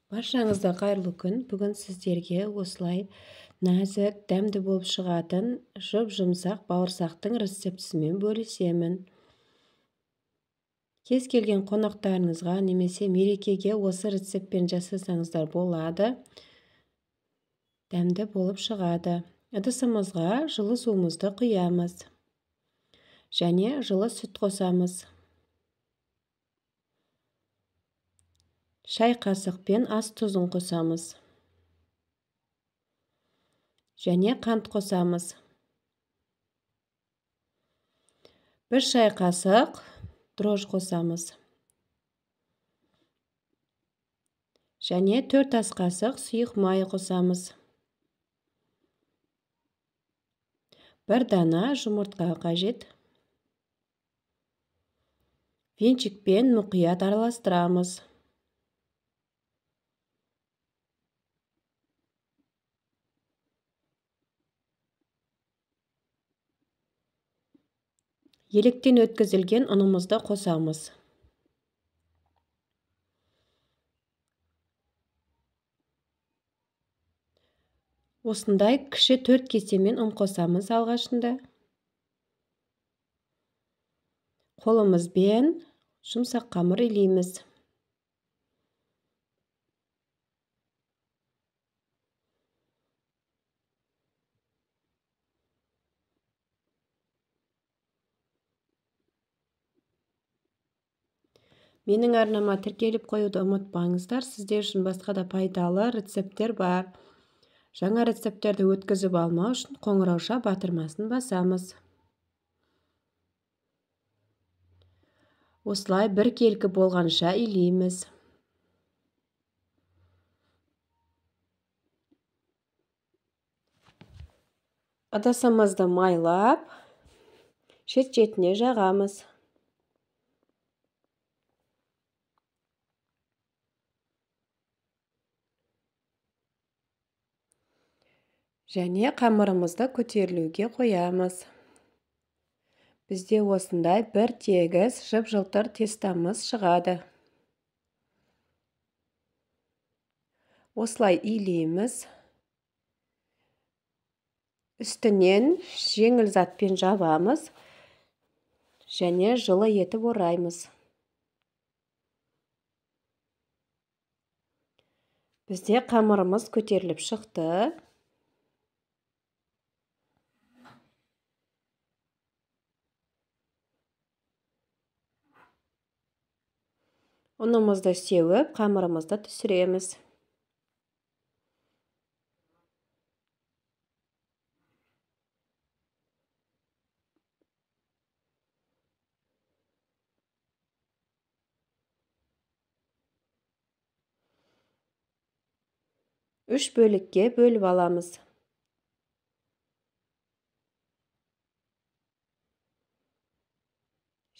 Баршаңызға қайырлы күн. Бүгін сіздерге осылай нәзік, дәмді болып шығатын жұп-жұмсақ бауырсақтың рецептісімен бөлісемін. Кез келген қонақтарыңызға немесе мерекеге осы рецептпен жасасаңыздар болады. Дәмді болып шығады. Ыдысымызға жылы суымызды құямыз. Және жылы сүт қосамыз. Шай қасықпен ас тұзын қосамыз. Және қант қосамыз. 1 шай қасық дрожж қосамыз. Және 4 ас қасық сұйық май қосамыз. 1 дана жұмыртқа қажет. Венчикпен мұқият араластырамыз. Електен өткізілген ұнымызды қосамыз. Осындай кіші 4 кесемен ұн қосамыз алғашында. Қолымызбен жұмсақ қамыр илейміз. Менің арнама тіркеліп қоюды ұмытпаңыздар. Сіздер үшін басқа да пайдалы рецепттер бар. Жаңа рецепттерді өткізіп алмау үшін қоңырауша батырмасын басамыз. Осылай бір келкі болғанша илейміз. Ыдысымызды майлап, шет-шетіне жағамыз. Және қамырымызды көтерілуге қоямыз. Бізде осындай бір тегіс жып-жылтыр тестамыз шығады. Осылай илейміз. Үстінен жеңіл затпен жабамыз. Және жылы етіп ораймыз. Бізде қамырымыз көтеріліп шықты. Ұнымызды сеуіп, қамырымызды түсіреміз. Үш бөлікке бөліп аламыз.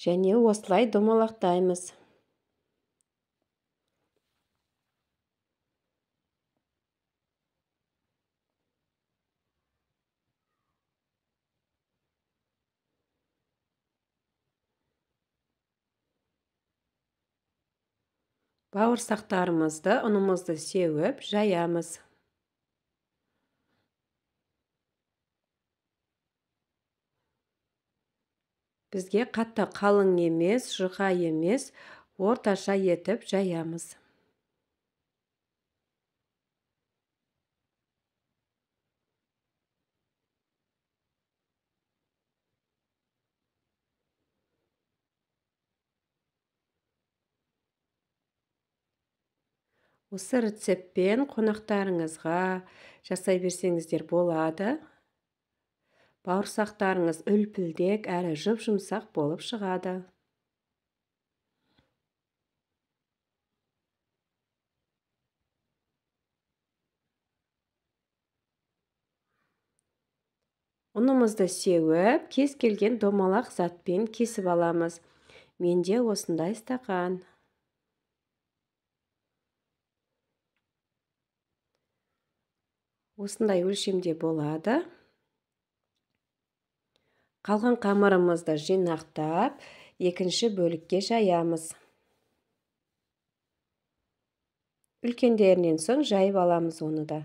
Және осылай домалақтаймыз. Бауырсақтарымызды, ұнымызды сеуіп, жаямыз. Бізге қатты қалың емес, жұқа емес, орташа етіп жаямыз. Осы рецептпен қонақтарыңызға жасай берсеңіздер болады. Бауырсақтарыңыз үлпілдек әрі жұп-жұмсақ болып шығады. Ұнымызды сеуіп, кез келген домалақ затпен кесіп аламыз. Менде осындай стақан. Осындай өлшемде болады. Қалған қамырымызды жинақтап, екінші бөлікке жаямыз. Үлкендерінен соң жайып аламыз оны да.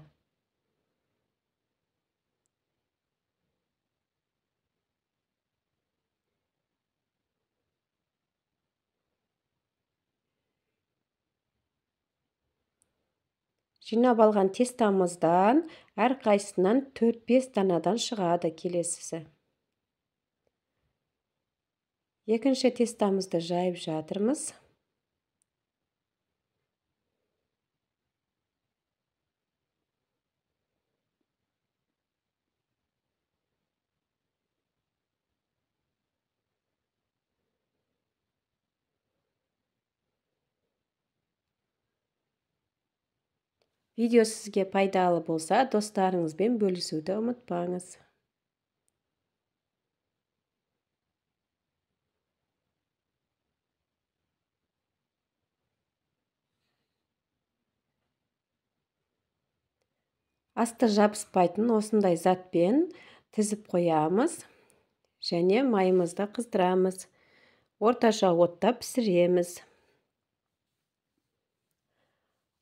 Жинап алған тестамыздан әрқайсысынан 4-5 данадан шығады келесісі. Екінші тестамызды жайып жатырмыз. Видео сізге пайдалы болса, достарыңызбен бөлісуді ұмытпаңыз. Асты жабыспайтын осындай затпен тізіп қоямыз және майымызды қыздырамыз. Орташа отта пісіреміз.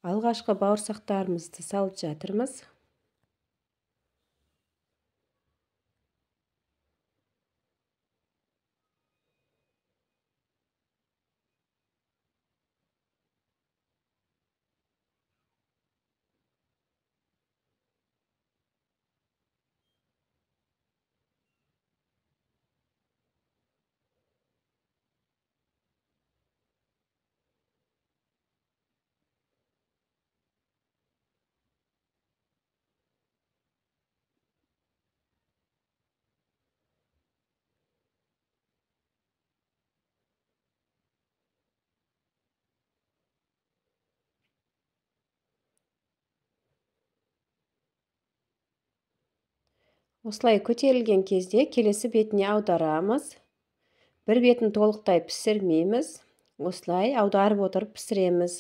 Алғашқы бауырсақтарымызды салып жатырмыз. Осылай көтерілген кезде келесі бетіне аударамыз. Бір бетін толықтай пісірмейміз. Осылай аударып отырып пісіреміз.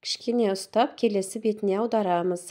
Кішкене ұстап, келесі бетіне аударамыз.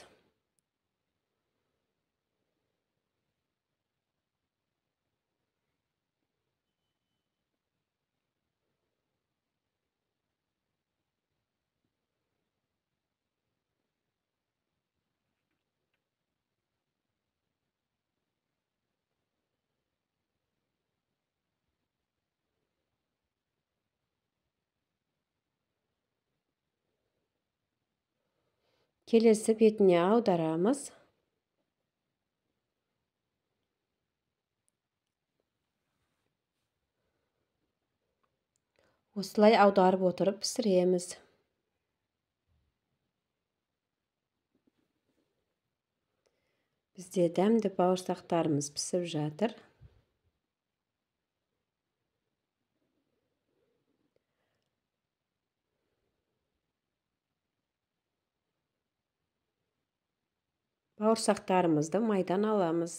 Келесі бетіне аударамыз. Осылай аударып отырып пісіреміз. Бізде дәмді бауырсақтарымыз пісіп жатыр. Бауырсақтарымызды майдан аламыз.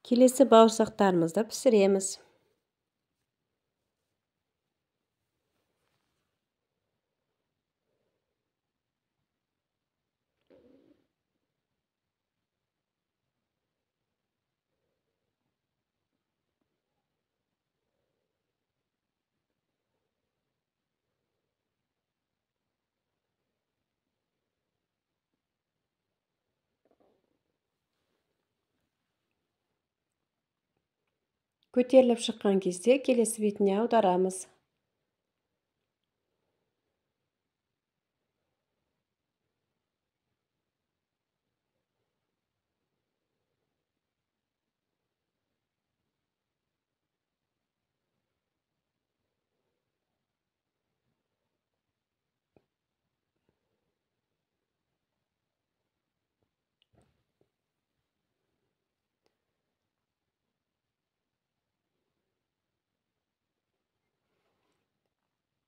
Келесі бауырсақтарымызды пісіреміз. Көтеріліп шыққан кезде келесі бетіне аударамыз.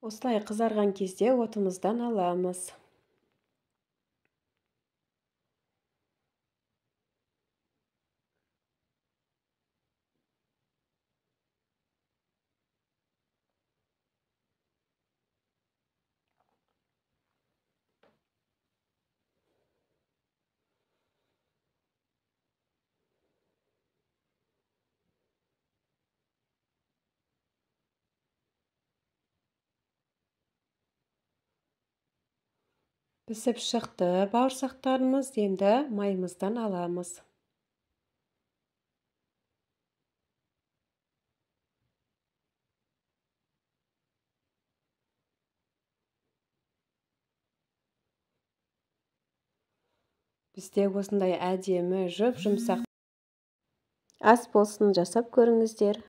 Осылай қызарған кезде отымыздан аламыз. Пісіп шықты бауырсақтарымыз, енді майымыздан аламыз. Бізде осындай әдемі жұп-жұмсақ ас болсын, жасап көріңіздер.